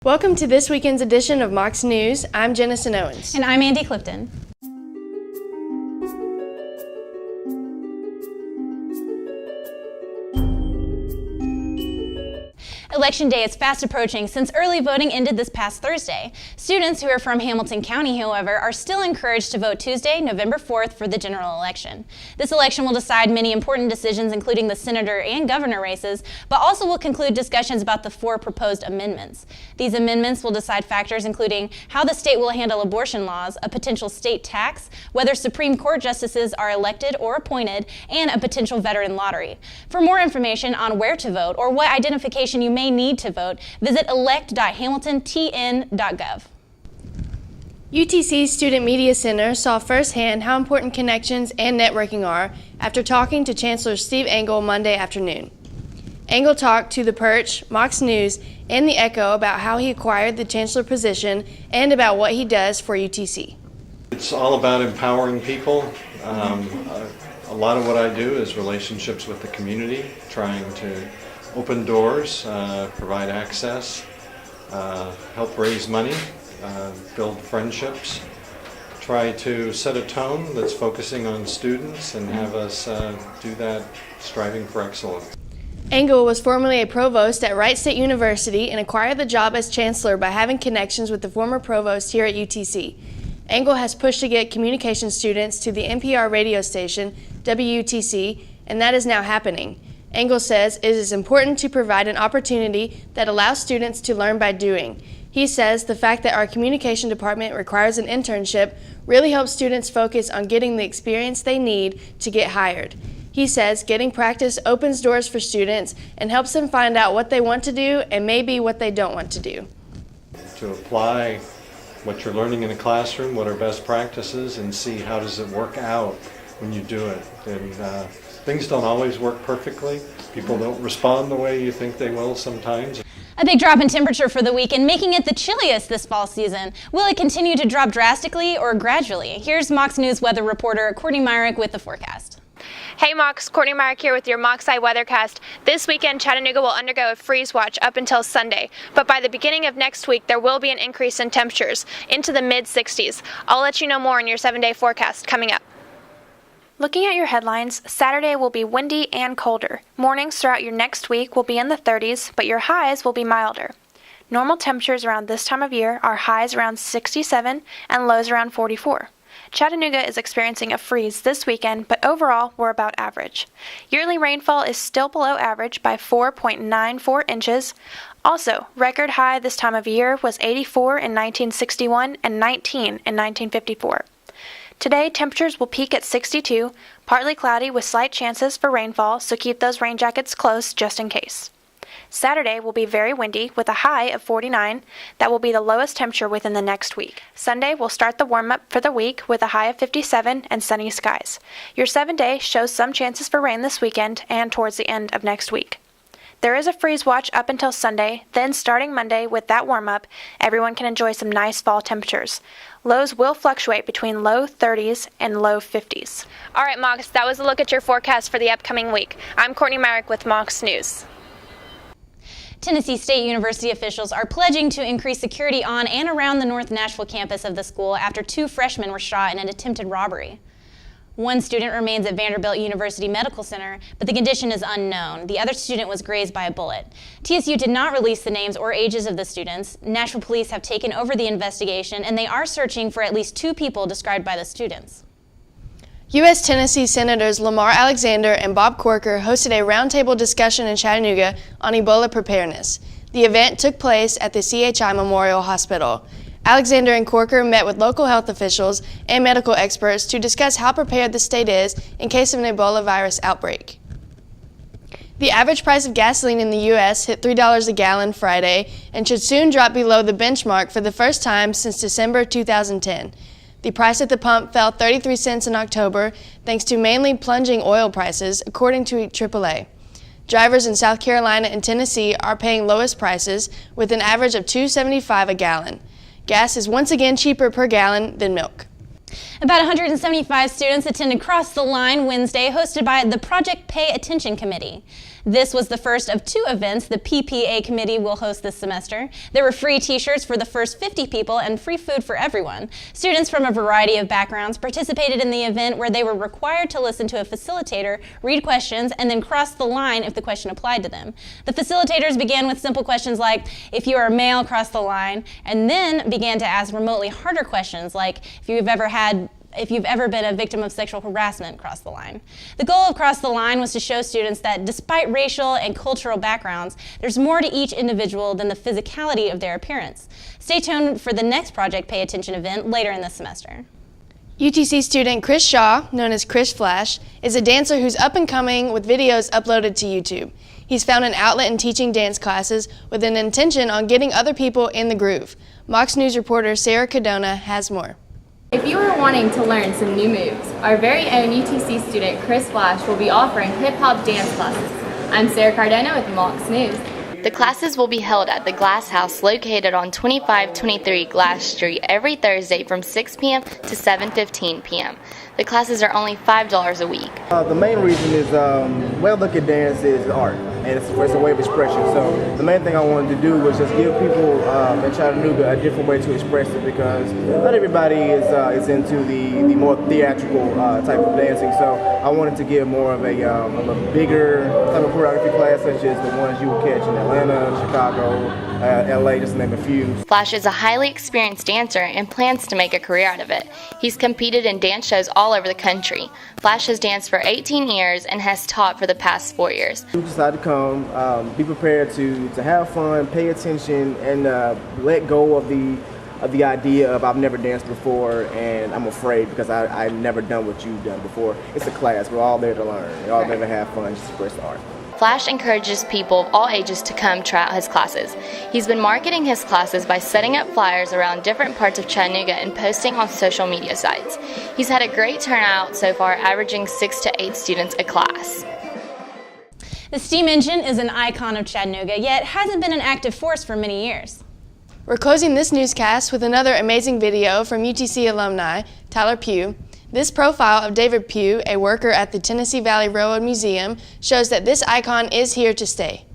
Welcome to this weekend's edition of Mocs News. I'm Jenison Owens. And I'm Andi Clifton. Election day is fast approaching since early voting ended this past Thursday. Students who are from Hamilton County, however, are still encouraged to vote Tuesday, November 4th for the general election. This election will decide many important decisions, including the senator and governor races, but also will conclude discussions about the 4 proposed amendments. These amendments will decide factors including how the state will handle abortion laws, a potential state tax, whether Supreme Court justices are elected or appointed, and a potential veteran lottery. For more information on where to vote or what identification you may need to vote, visit elect.hamiltontn.gov. UTC's Student Media Center saw firsthand how important connections and networking are after talking to Chancellor Steve Angle Monday afternoon. Angle talked to The Perch, Mocs News, and The Echo about how he acquired the chancellor position and about what he does for UTC. It's all about empowering people. A lot of what I do is relationships with the community, trying to open doors, provide access, help raise money, build friendships, try to set a tone that's focusing on students and have us do that striving for excellence. Angle was formerly a provost at Wright State University and acquired the job as chancellor by having connections with the former provost here at UTC. Angle has pushed to get communication students to the NPR radio station, WUTC, and that is now happening. Angle says it is important to provide an opportunity that allows students to learn by doing. He says the fact that our communication department requires an internship really helps students focus on getting the experience they need to get hired. He says getting practice opens doors for students and helps them find out what they want to do and maybe what they don't want to do. To apply what you're learning in a classroom, what are best practices, and see how does it work out when you do it. And things don't always work perfectly. People don't respond the way you think they will sometimes. A big drop in temperature for the weekend, making it the chilliest this fall season. Will it continue to drop drastically or gradually? Here's Mocs News weather reporter Courtney with the forecast. Hey Mocs, Courtney here with your Mocs weathercast. This weekend, Chattanooga will undergo a freeze watch up until Sunday, but by the beginning of next week, there will be an increase in temperatures into the mid-60s. I'll let you know more in your 7-day forecast coming up. Looking at your headlines, Saturday will be windy and colder. Mornings throughout your next week will be in the 30s, but your highs will be milder. Normal temperatures around this time of year are highs around 67 and lows around 44. Chattanooga is experiencing a freeze this weekend, but overall we're about average. Yearly rainfall is still below average by 4.94 inches. Also, record high this time of year was 84 in 1961 and 19 in 1954. Today, temperatures will peak at 62, partly cloudy with slight chances for rainfall, so keep those rain jackets close just in case. Saturday will be very windy with a high of 49. That will be the lowest temperature within the next week. Sunday will start the warm-up for the week with a high of 57 and sunny skies. Your 7-day shows some chances for rain this weekend and towards the end of next week. There is a freeze watch up until Sunday, then starting Monday with that warm-up, everyone can enjoy some nice fall temperatures. Lows will fluctuate between low 30s and low 50s. All right, Mocs, that was a look at your forecast for the upcoming week. I'm Courtney with Mocs News. Tennessee State University officials are pledging to increase security on and around the North Nashville campus of the school after 2 freshmen were shot in an attempted robbery. One student remains at Vanderbilt University Medical Center, but the condition is unknown. The other student was grazed by a bullet. TSU did not release the names or ages of the students. Nashville police have taken over the investigation, and they are searching for at least 2 people described by the students. U.S. Tennessee Senators Lamar Alexander and Bob Corker hosted a roundtable discussion in Chattanooga on Ebola preparedness. The event took place at the CHI Memorial Hospital. Alexander and Corker met with local health officials and medical experts to discuss how prepared the state is in case of an Ebola virus outbreak. The average price of gasoline in the U.S. hit $3 a gallon Friday and should soon drop below the benchmark for the first time since December 2010. The price at the pump fell 33 cents in October thanks to mainly plunging oil prices, according to AAA. Drivers in South Carolina and Tennessee are paying lowest prices with an average of $2.75 a gallon. Gas is once again cheaper per gallon than milk. About 175 students attended Cross the Line Wednesday, hosted by the Project Pay Attention Committee. This was the first of 2 events the PPA committee will host this semester. There were free t-shirts for the first 50 people and free food for everyone. Students from a variety of backgrounds participated in the event, where they were required to listen to a facilitator read questions and then cross the line if the question applied to them. The facilitators began with simple questions like, if you are a male, cross the line, and then began to ask remotely harder questions like, if you've ever been a victim of sexual harassment, cross the line. The goal of Cross the Line was to show students that despite racial and cultural backgrounds, there's more to each individual than the physicality of their appearance. Stay tuned for the next Project Pay Attention event later in this semester. UTC student Chris Shaw, known as Chris Flash, is a dancer who's up and coming with videos uploaded to YouTube. He's found an outlet in teaching dance classes with an intention on getting other people in the groove. Mocs News reporter Sarah Cadona has more. If you are wanting to learn some new moves, our very own UTC student Chris Flash will be offering hip-hop dance classes. I'm Sarah Cardona with Mocs News. The classes will be held at the Glass House located on 2523 Glass Street every Thursday from 6 p.m. to 7:15 p.m. The classes are only $5 a week. The main reason is, look at dance is art, and it's a way of expression. So the main thing I wanted to do was just give people in Chattanooga a different way to express it, because not everybody is into the more theatrical type of dancing. So I wanted to give more of a bigger type of choreography class, such as the ones you will catch in Atlanta, Chicago, LA, just to name a few. Flash is a highly experienced dancer and plans to make a career out of it. He's competed in dance shows all over the country. Flash has danced for 18 years and has taught for the past 4 years. You decided to come, be prepared to have fun, pay attention, and let go of the idea of I've never danced before and I'm afraid because I've never done what you've done before. It's a class. We're all there to learn. We're all there to have fun, just express the art. Flash encourages people of all ages to come try out his classes. He's been marketing his classes by setting up flyers around different parts of Chattanooga and posting on social media sites. He's had a great turnout so far, averaging 6 to 8 students a class. The steam engine is an icon of Chattanooga, yet hasn't been an active force for many years. We're closing this newscast with another amazing video from UTC alumni, Tyler Pugh. This profile of David Pugh, a worker at the Tennessee Valley Railroad Museum, shows that this icon is here to stay.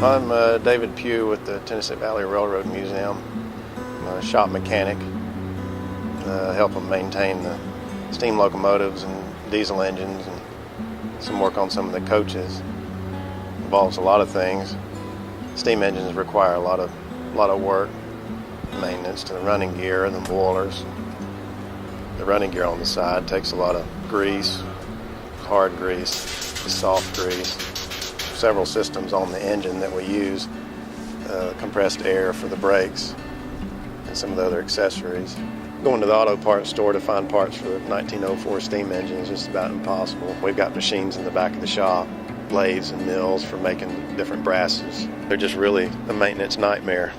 I'm David Pugh with the Tennessee Valley Railroad Museum. I'm a shop mechanic. Help them maintain the steam locomotives and diesel engines, and some work on some of the coaches. Involves a lot of things. Steam engines require a lot of work, maintenance to the running gear and the boilers. The running gear on the side takes a lot of grease, hard grease, soft grease. Several systems on the engine that we use, compressed air for the brakes and some of the other accessories. Going to the auto parts store to find parts for the 1904 steam engine is just about impossible. We've got machines in the back of the shop, lathes and mills for making different brasses. They're just really a maintenance nightmare.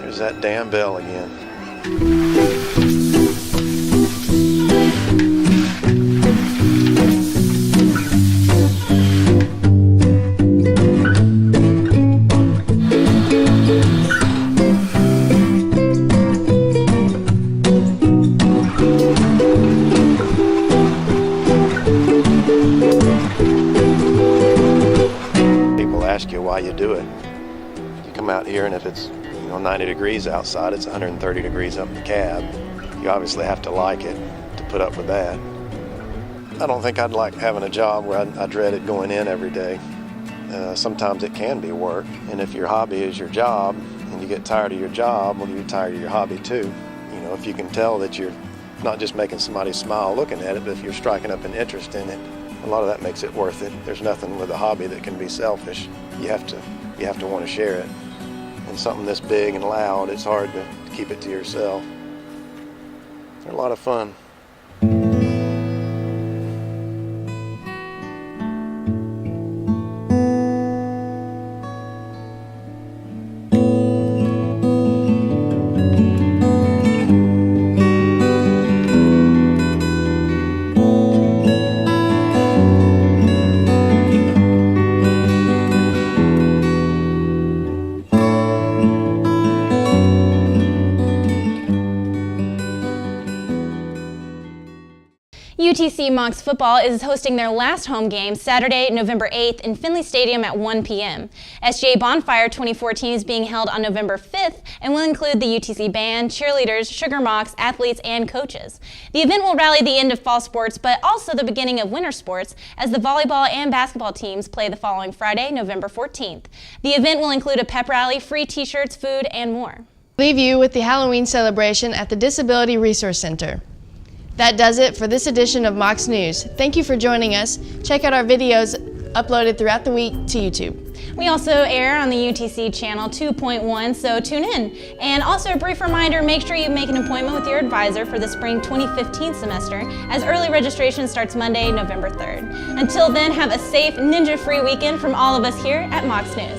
There's that damn bell again. Why you do it. You come out here and if it's 90 degrees outside, it's 130 degrees up the cab. You obviously have to like it to put up with that. I don't think I'd like having a job where I dreaded going in every day. Sometimes it can be work, and if your hobby is your job and you get tired of your job, well, you're tired of your hobby too. If you can tell that you're not just making somebody smile looking at it, but if you're striking up an interest in it, a lot of that makes it worth it. There's nothing with a hobby that can be selfish. You have to want to share it. And something this big and loud, it's hard to keep it to yourself. They're a lot of fun. UTC Mocs football is hosting their last home game Saturday, November 8th in Finley Stadium at 1 p.m. SGA Bonfire 2014 is being held on November 5th and will include the UTC band, cheerleaders, Sugar Mocs, athletes, and coaches. The event will rally the end of fall sports, but also the beginning of winter sports as the volleyball and basketball teams play the following Friday, November 14th. The event will include a pep rally, free t-shirts, food, and more. Leave you with the Halloween celebration at the Disability Resource Center. That does it for this edition of Mocs News. Thank you for joining us. Check out our videos uploaded throughout the week to YouTube. We also air on the UTC channel 2.1, so tune in. And also a brief reminder, make sure you make an appointment with your advisor for the spring 2015 semester as early registration starts Monday, November 3rd. Until then, have a safe, ninja-free weekend from all of us here at Mocs News.